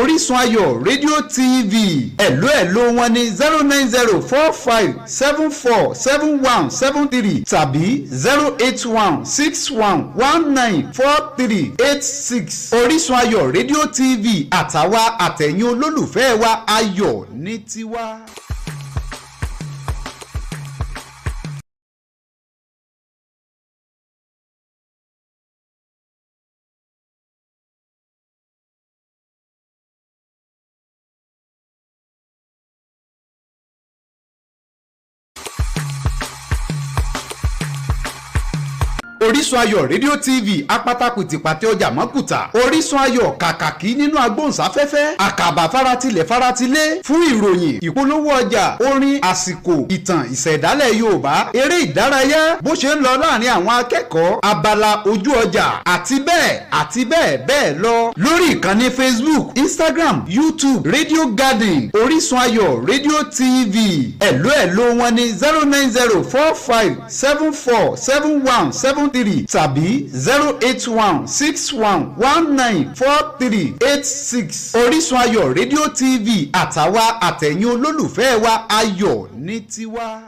Orisunayo Radiotv ẹ̀ló wọn ní 09045747173 tàbí 08161194386. Orisunayo Radiotv àtàwa àtẹ̀yìn olólùfẹ́ wa ayọ̀ ní tiwa. Orisunayo Radiotv apátápìtìpàtẹ ọjà mọ́kùtà. Orisunayo kàkàkí nínú agbóhùnsáfẹ́fẹ́. Àkàbà faratilẹ̀ fún ìròyìn, ìpolówó ọjà, orin, àsìkò, ìtàn, ìṣẹ̀dálẹ̀ Yorùbá, eré ìdárayá, bó ṣe ń lọ láàrin àwọn akẹ́kọ̀ọ́, abala ojú ọjà àti bẹ́ẹ̀ lọ. Lórí ìkànnì Facebook, Instagram, YouTube, Radio Garden, Orisunayo Radiotv ẹ̀ló wọn ní 09045747173 tàbí 08161194386. Orisunayo Radiotv àtàwa àtẹ̀yìn olólùfẹ́ wa ayọ̀ ní tiwa.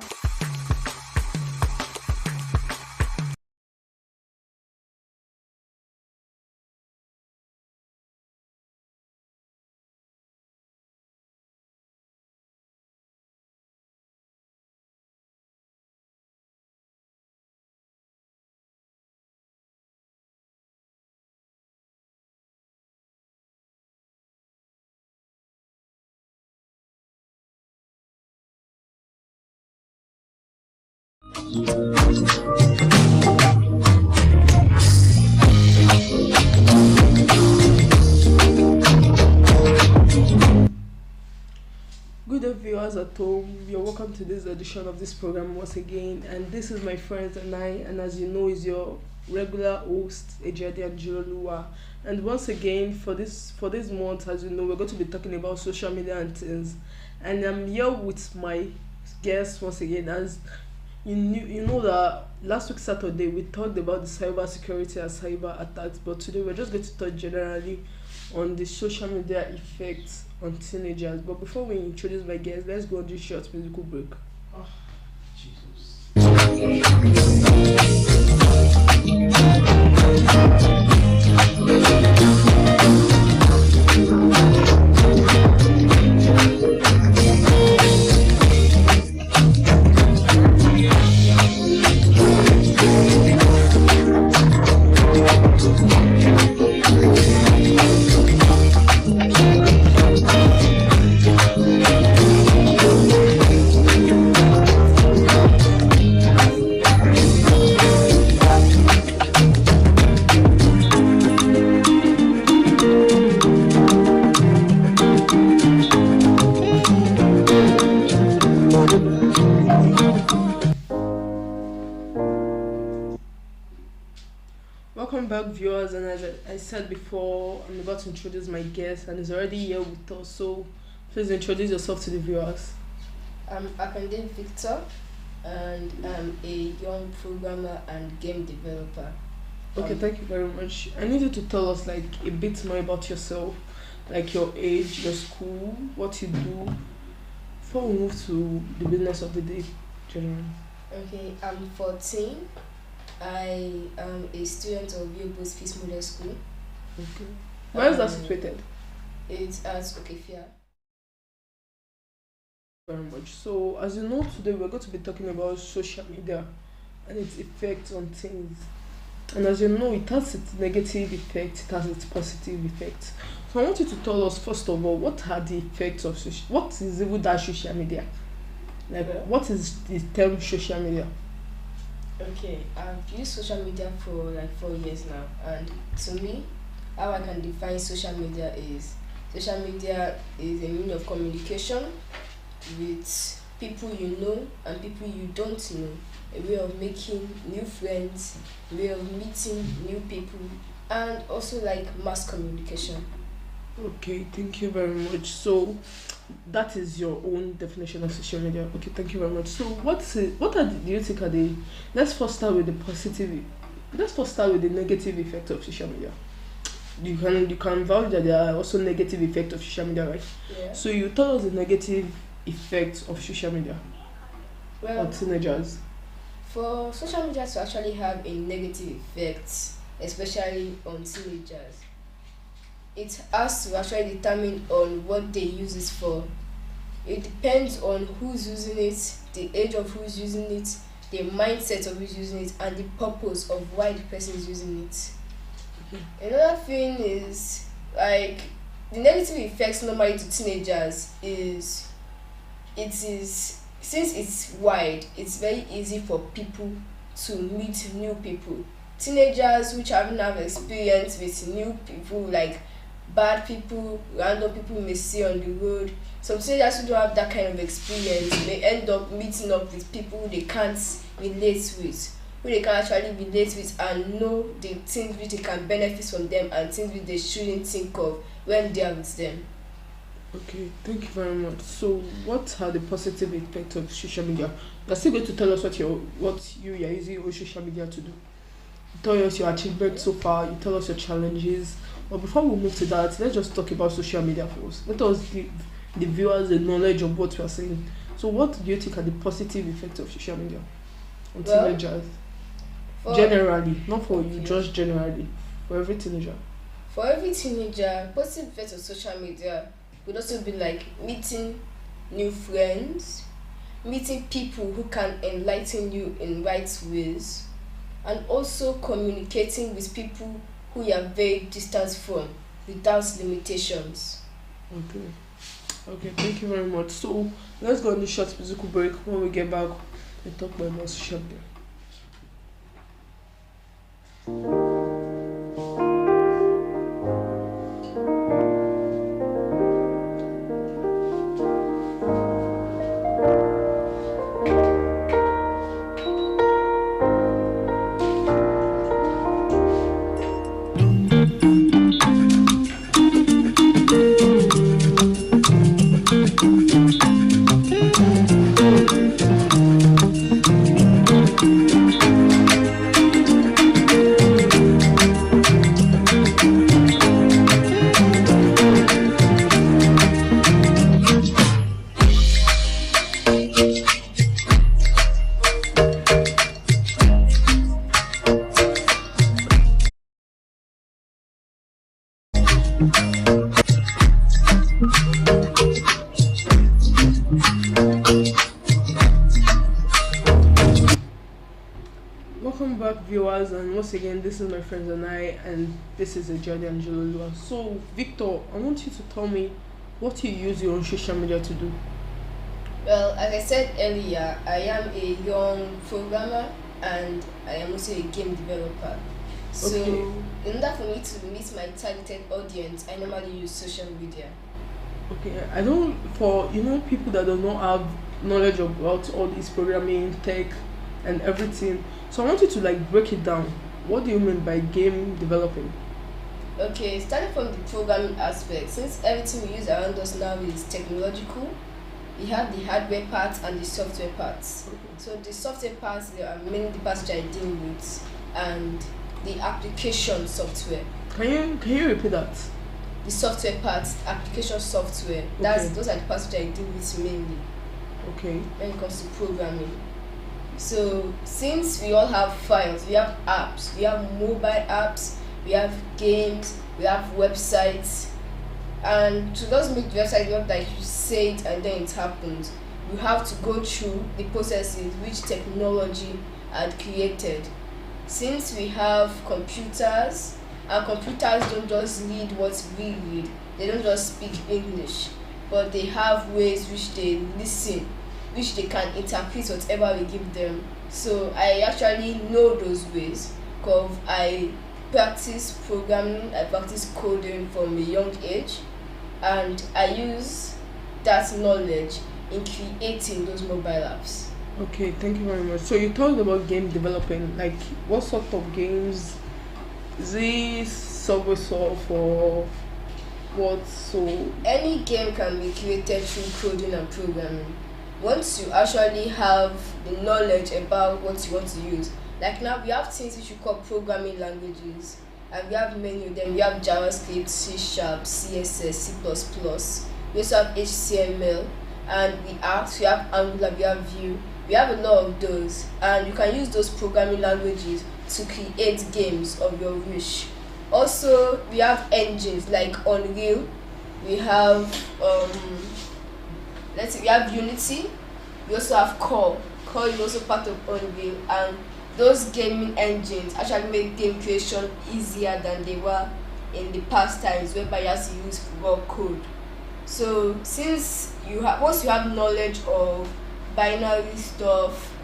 Good day, viewers at home. You're welcome to this edition of this program once again, and this is my friends and I, and as you know, is your regular host Ejade Anjololuwa. And once again, for this month, as you know, we're going to be talking about social media and things. And I'm here with my guests once again. As you know that last week Saturday we talked about the cyber security and cyber attacks, but today we're just going to talk generally on the social media effects on teenagers. But before we introduce my guests, let's go on this short musical break. Oh, Jesus. Welcome back, viewers, and as I said before, I'm about to introduce my guest, and he's already here with us, so please introduce yourself to the viewers. I'm Akande Victor, and I'm a young programmer and game developer. Okay, thank you very much. I need you to tell us like a bit more about yourself, like your age, your school, what you do, before we move to the business of the day generally. Okay, I'm 14. I am a student of Yobo's Peace Model School. Okay. Where is that situated? It's at Okefia. Very much. So, as you know, today we're going to be talking about social media and its effects on things. And as you know, it has its negative effects, it has its positive effects. So I want you to tell us first of all, what are the effects of what is even that social media? Like, what is the term social media? Okay, I've used social media for like 4 years now, and to me, how I can define social media is a means of communication with people you know and people you don't know, a way of making new friends, a way of meeting new people, and also like mass communication. Okay, thank you very much. So that is your own definition of social media. Okay, thank you very much. So do you think are the let's first start with the negative effect of social media. you can vouch that there are also negative effects of social media, right? Yeah. So you tell us the negative effects of social media Well, on teenagers. for social media to actually have a negative effect, especially on teenagers, it has to actually determine on what they use it for. It depends on who's using it, the age of who's using it, the mindset of who's using it, and the purpose of why the person is using it. Another thing is like the negative effects normally to teenagers is it is since it's wide, it's very easy for people to meet new people. Teenagers which haven't have experience with new people, like bad people, random people you may see on the road. Some teenagers who don't have that kind of experience may end up meeting up with people they can't relate with, who they can actually relate with and know the things which they can benefit from them and things which they shouldn't think of when they are with them. Okay, thank you very much. So, what are the positive effects of social media? You're still going to tell us what you're using your social media to do. You tell us your achievements so far. You tell us your challenges. But before we move to that, let's just talk about social media first. Let us give the viewers the knowledge of what we are saying. So, what do you think are the positive effects of social media on teenagers? Generally, not for you, just generally for every teenager. For every teenager, positive effects of social media would also be like meeting new friends, meeting people who can enlighten you in right ways, and also communicating with people who you are very distant from without limitations. Okay, thank you very much. So let's go on this short musical break. When we get back, we talk about social media. Welcome back, viewers, and once again, this is my friends and this is Ejade and Jololua. So, Victor, I want you to tell me what you use your own social media to do. Well, as I said earlier, I am a young programmer and I am also a game developer. So, Okay. in order for me to meet my targeted audience, I normally use social media. Okay, I don't, for people that do not have knowledge about all this programming, tech, and everything. So I want you to break it down. What do you mean by game developing? Okay, starting from the programming aspect, since everything we use around us now is technological, we have the hardware parts and the software parts. Okay. So the software parts, there are mainly the parts which I deal with, and the application software. Can you repeat that? The software parts, application software. Those are the parts which I deal with mainly Okay. when it comes to programming. So since we all have files, we have apps, we have mobile apps, we have games, we have websites, and to just make the website work like you say it and then it happens, you have to go through the processes which technology had created. Since we have computers, and computers don't just read what we read, they don't just speak English, but they have ways which they listen, which they can interpret whatever we give them. So I actually know those ways because I practice programming, I practice coding from a young age, and I use that knowledge in creating those mobile apps. Okay, thank you very much. So you talked about game developing. Like, what sort of games? Is it Subway Surf or what? So Any game can be created through coding and programming. Once you actually have the knowledge about what you want to use, like now we have things which we call programming languages. and we have many of them. We have JavaScript, C Sharp, CSS, C++. We also have HTML, and we have Angular, we have Vue. We have a lot of those, and you can use those programming languages to create games of your wish. Also, we have engines like Unreal. We have we have Unity. We also have Core. Core is also part of Unreal, and those gaming engines actually make game creation easier than they were in the past times, whereby you have to use raw code. So since once you have knowledge of binary stuff,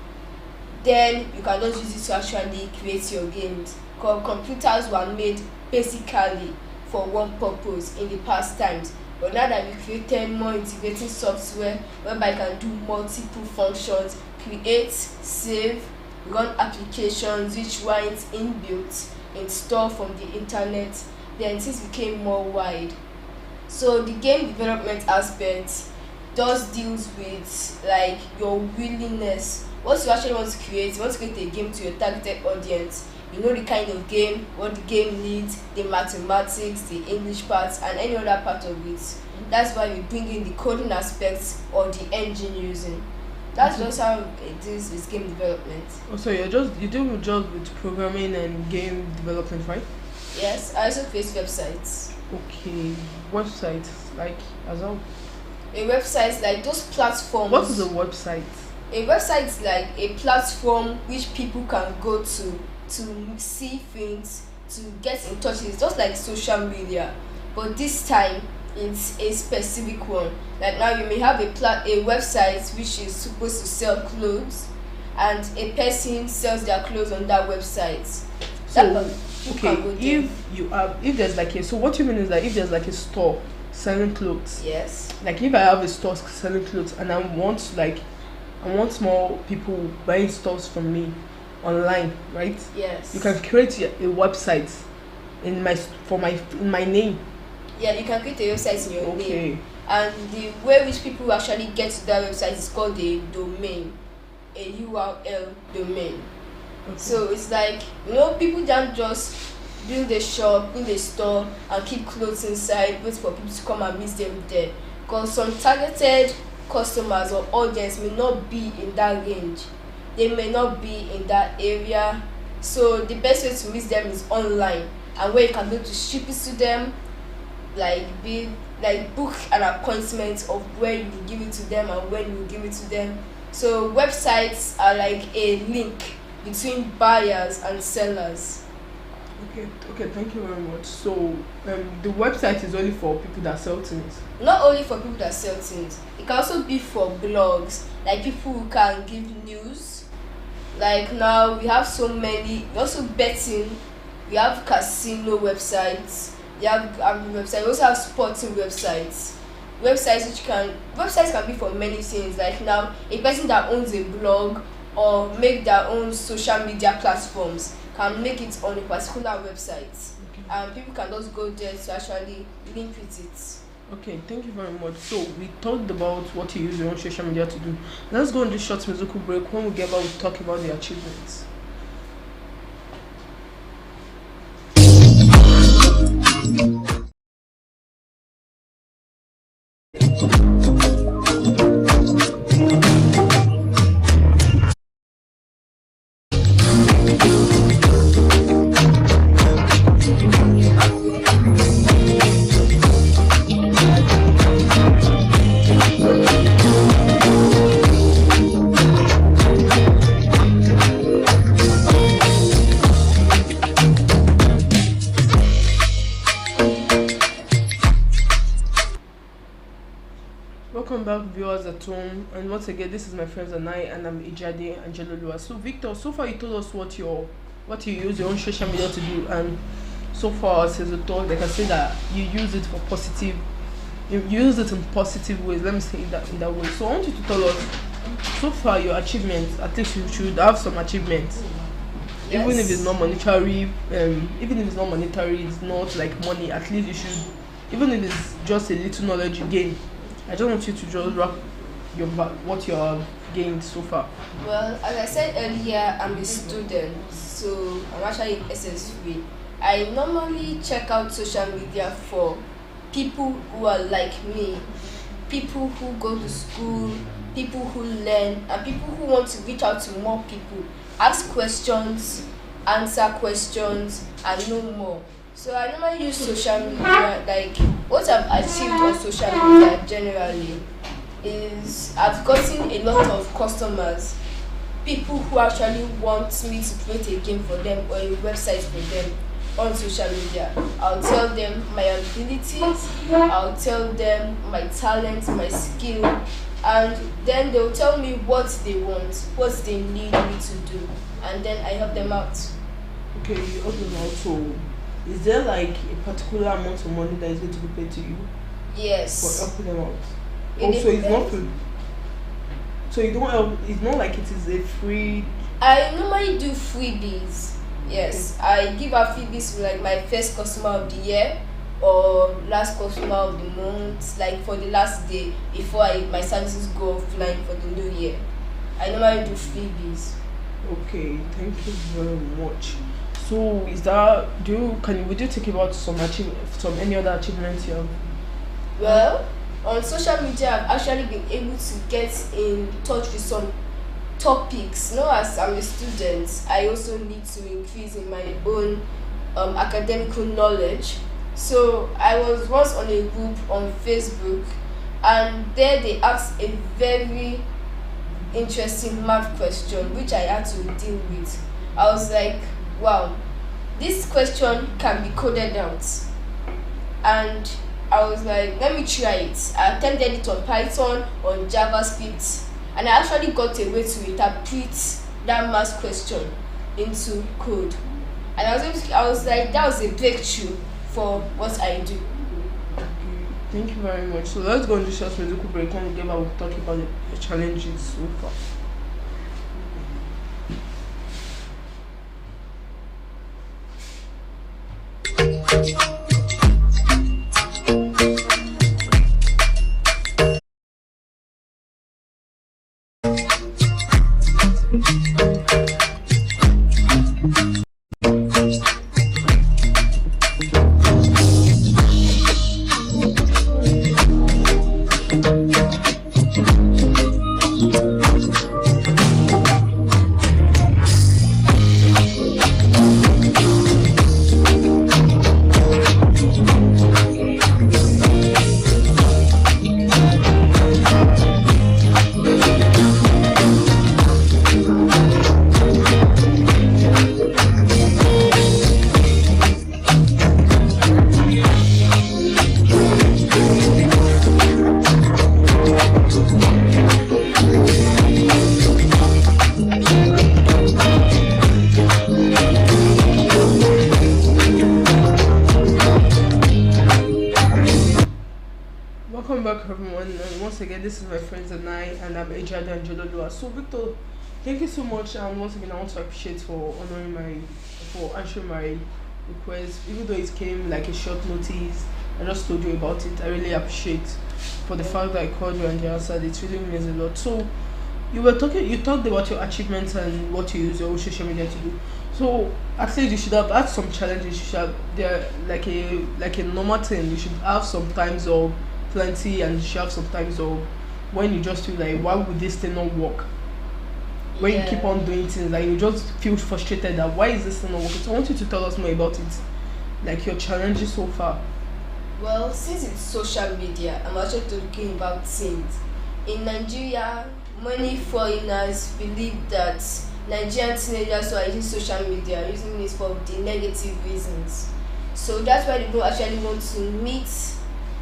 then you can just use it to actually create your games. Because computers were made basically for one purpose in the past times, but now that we created more integrating software whereby you can do multiple functions, create, save, run applications which weren't inbuilt, installed from the internet, then things became more wide. So the game development aspect does deals with like your willingness. Once you actually want to create a game to your targeted audience, you know the kind of game, what the game needs, the mathematics, the English parts, and any other part of it. That's why we bring in the coding aspects or the engine using. That's just how it is with game development. Oh, so you deal just with programming and game development, right? Yes, I also create websites. Okay, websites like as well. A website like those platforms. What is a website? A website is like a platform which people can go to see things, to get in touch. It's just like social media, but this time it's a specific one. Like now you may have a website which is supposed to sell clothes, and a person sells their clothes on that website. So if there's like so what you mean is that if there's like a store selling clothes. Yes. Like if I have a store selling clothes and I want more people buying stuff from me online, right? Yes. You can create a website in my name. Yeah, you can create a website in your name. And the way which people actually get to that website is called a domain, a URL domain. Okay. So it's like, people don't just build a shop, build a store, and keep clothes inside, wait for people to come and meet them there. Because some targeted customers or audience may not be in that range. They may not be in that area. So the best way to meet them is online, and where you can go to ship it to them, book an appointment of where you will give it to them and when you will give it to them. So websites are like a link between buyers and sellers. Okay, thank you very much. So the website is only for people that sell things? Not only for people that sell things, it can also be for blogs, like people who can give news. Like now we have so many, also betting, we have casino websites, we have gambling websites, we also have sporting websites. Websites can be for many things. Like now a person that owns a blog or make their own social media platforms can make it on a particular website. Okay. And people can just go there to actually link with it. Okay, thank you very much. So we talked about what you use your own social media to do. Let's go on this short musical break. When we get back, we'll talk about the achievements. Welcome back, viewers at home, and once again, this is my friends and I'm Ijade Angelolua. So Victor, so far you told us what you use your own social media to do, and so far as a talk, they can say that you use it for positive. You use it in positive ways. Let me say it in that way. So I want you to tell us so far your achievements. At least you should have some achievements, yes. Even if it's not monetary. It's not like money. At least you should, even if it's just a little knowledge you gain. I just want you to just wrap what you have gained so far. Well, as I said earlier, I'm a student, so I'm actually in SS3. I normally check out social media for people who are like me, people who go to school, people who learn, and people who want to reach out to more people, ask questions, answer questions, and know more. So I normally use social media. Like what I've achieved on social media generally is I've gotten a lot of customers, people who actually want me to create a game for them or a website for them on social media. I'll tell them my abilities, I'll tell them my talent, my skill, and then they'll tell me what they want, what they need me to do, and then I help them out. Okay, you help them out. So, is there like a particular amount of money that is going to be paid to you for Yes. helping them out? It Also, it's not depends. free. So you don't help. It's not like it is a free. I normally do freebies. Yes, I give out freebies to like my first customer of the year or last customer of the month, like for the last day before my services go offline for the new year. I normally do freebies. Okay, thank you very much. So, is that would you take about some any other achievements you have? Well, on social media, I've actually been able to get in touch with some topics. You know, as I'm a student, I also need to increase in my own academical knowledge. So I was once on a group on Facebook, and there they asked a very interesting math question which I had to deal with. I was like, wow, this question can be coded out. And I was like, let me try it. I attempted it on Python, on JavaScript, and I actually got a way to interpret that math question into code. And I was like, that was a breakthrough for what I do. Okay, thank you very much. So let's go on this short musical break. When we get back, we'll talk about the challenges so far. Welcome back, everyone. And once again, this is my friends and I'm Ejada and Jololua. So, Victor, thank you so much. And once again, I want to appreciate for answering my request. Even though it came like a short notice, I just told you about it. I really appreciate for the fact that I called you and you answered. It really means a lot. So, you talked about your achievements and what you use your social media to do. So, at least you should have had some challenges. You should have there like a normal thing. You should have some times of plenty and you should have some times of when you just feel like, why would this thing not work? When you keep on doing things, like you just feel frustrated that why is this thing not working? So I want you to tell us more about it, like your challenges so far. Well, since it's social media, I'm actually talking about things. In Nigeria, many foreigners believe that Nigerian teenagers who are using social media are using it for the negative reasons. So that's why they don't actually want to meet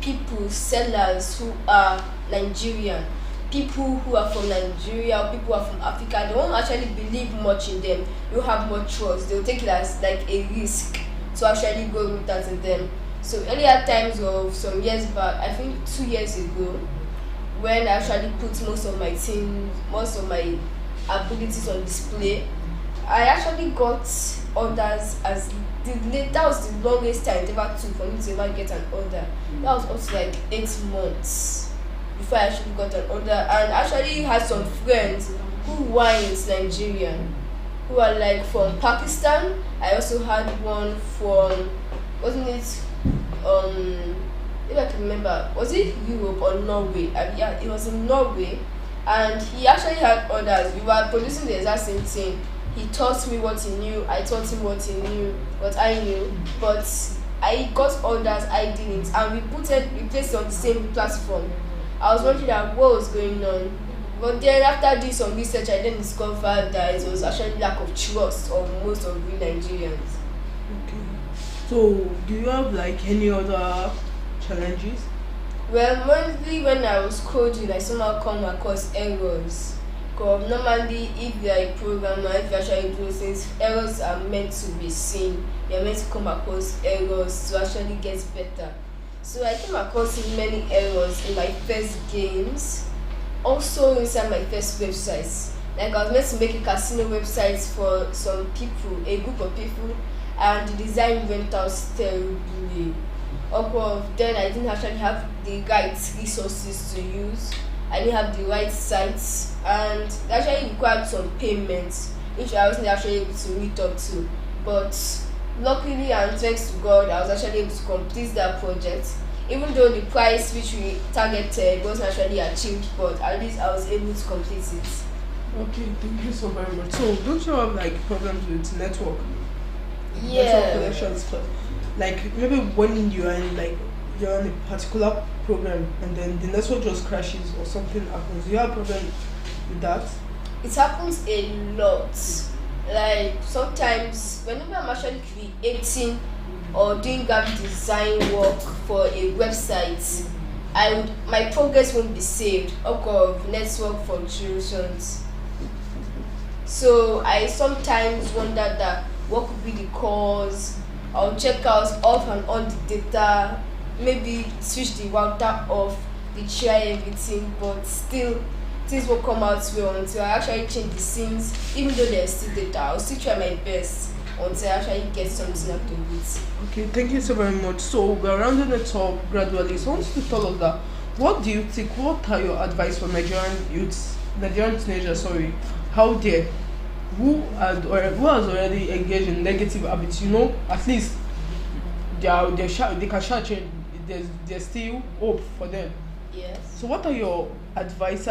people, sellers who are Nigerian, people who are from Nigeria, or people who are from Africa. They won't actually believe much in them. You have more trust. They'll take it as like a risk to actually go with that to them. So earlier times of some years back, I think 2 years ago, when I actually put most of my abilities on display, I actually got orders as that was the longest time it ever took for me to ever get an order. That was up to like 8 months before I actually got an order, and I actually had some friends who weren't Nigerian who are like from Pakistan. I also had one from, wasn't it, if I can remember, was it Europe or Norway? Yeah, it was in Norway, and he actually had others. We were producing the exact same thing. He taught me what he knew, I taught him what he knew, what I knew, but I got others, I didn't, and we placed it on the same platform. I was wondering that what was going on. But then after doing some research, I then discovered that it was actually lack of trust of most of we Nigerians. Okay. So, do you have like any other challenges? Well, mostly when I was coding, I somehow come across errors. Because normally, if you are a programmer, if you actually do things, errors are meant to be seen. You are meant to come across errors to actually get better. So I came across many errors in my first games, also inside my first websites. Like I was meant to make a casino website for some people, a group of people, and the design went out terribly. Then I didn't actually have the right resources to use. I didn't have the right sites, and it actually required some payments, which I wasn't actually able to meet up to. But luckily and thanks to God, I was actually able to complete that project. Even though the price which we targeted wasn't actually achieved, but at least I was able to complete it. Okay, thank you so very much. So, don't you have like problems with network? Yeah. Network connections, like maybe when you're on a particular program and then the network just crashes or something happens. Do you have a problem with that? It happens a lot. Like sometimes whenever I'm actually creating or doing graphic design work for a website, my progress won't be saved because of network fluctuations. So I sometimes wonder that what could be the cause. I'll check out off and on the data, maybe switch the router off, try everything, but still things will come out well until I actually change the scenes. Even though there's still data, I'll still try my best until I actually get something out of it. Okay, thank you so very much. So we're rounding it up gradually. So I want you to tell us that what do you think, what are your advice for Nigerian youths, Nigerian teenagers, sorry, how dare who has already engaged in negative habits, at least they can share change. There's still hope for them. Yes. So what are your advice?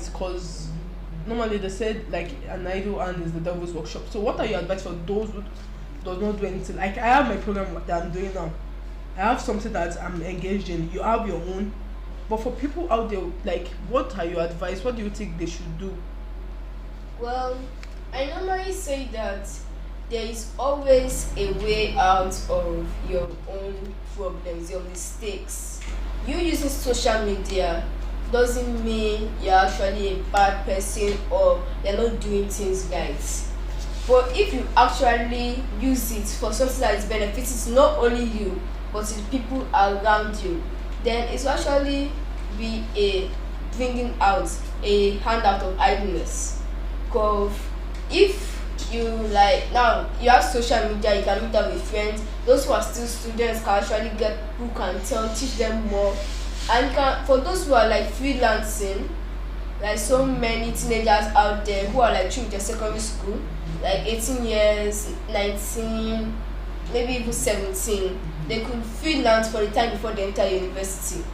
Because normally they said like an idle hand is the devil's workshop. So what are your advice for those who does not do anything? Like I have my program that I'm doing now. I have something that I'm engaged in. You have your own. But for people out there, like what are your advice? What do you think they should do? Well, I normally say that there is always a way out of your own problems, your mistakes. You using social media doesn't mean you're actually a bad person or you're not doing things right. But if you actually use it for something that is benefiting not only you but the people around you, then it will actually be a bringing out a handout of idleness. Because if you like now you have social media, you can meet up with friends. Those who are still students can actually get who can teach them more. And for those who are like freelancing, like so many teenagers out there who are like through their secondary school, like 18 years, 19, maybe even 17, they could freelance for the time before they enter university.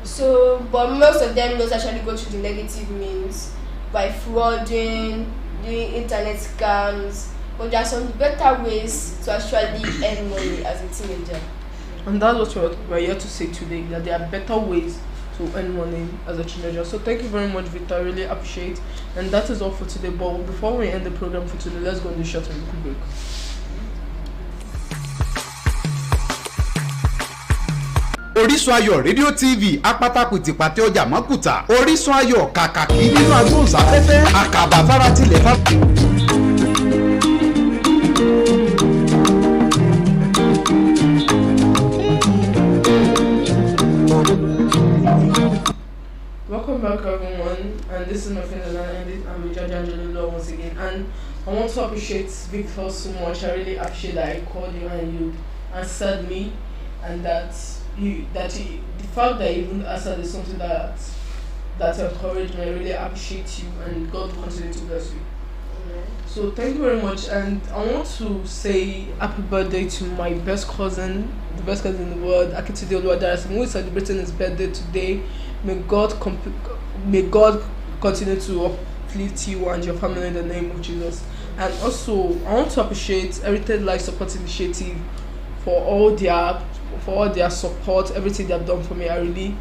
So, but most of them don't actually go through the negative means by frauding, doing internet scams. But there are some better ways to actually earn money as a teenager. And that's what we're here to say today, that there are better ways to earn money as a teenager. So thank you very much, Victor. I really appreciate. And that is all for today. But before we end the program for today, let's go on the short and quick break. Orisunayo Radiotv apátápìtìpàtẹ ọjà mọ́kùtà. Orisunayo kàkàkí nínú agbóhùnsáfẹ́fẹ́. Àkàbà faratilẹ̀ Welcome back, everyone, and this is my friend Alana, and I'm with Judge Angelo once again. And I want to appreciate Victor so much. I really appreciate that I called you and you answered me, and the fact that you even answered is something that encouraged me. I really appreciate you, and God will continue to bless you. So thank you very much, and I want to say happy birthday to my best cousin, the best cousin in the world, Akitude Oluwadarasim, who is celebrating his birthday today. May God continue to uplift you and your family in the name of Jesus. And also, I want to appreciate Heritage Life Support Initiative for all their support, everything they have done for me. I really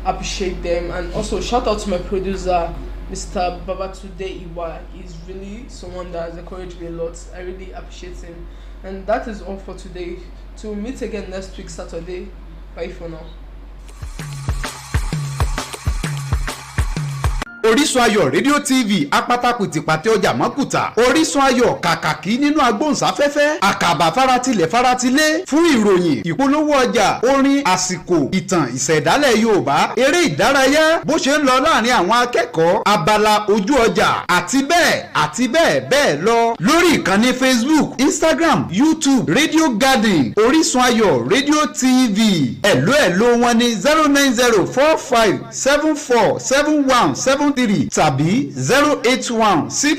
appreciate them. And also, shout out to my producer, Mr. Babatunde Iwa. He's really someone that has encouraged me a lot. I really appreciate him. And that is all for today. To meet again next week, Saturday. Bye for now. Orisunayo Radiotv apátápìtìpàtẹ ọjà mọ́kùtà. Orisunayo kàkàkí nínú agbóhùnsáfẹ́fẹ́. Àkàbà faratilẹ̀ faratilé fún ìròyìn, ìpolówó ọjà, orin, àsìkò, ìtàn, ìṣẹ̀dálẹ̀ Yorùbá, eré ìdárayá, bó ṣe ń lọ láàrin àwọn akẹ́kọ̀ọ́, abala ojú ọjà àti bẹ́ẹ̀ bẹ́ẹ̀ lọ. Lórí ìkànnì Facebook, Instagram, YouTube, Radio Garden, Orisunayo Radiotv. Ẹ̀ló wọn ní 09045747173 tàbí 081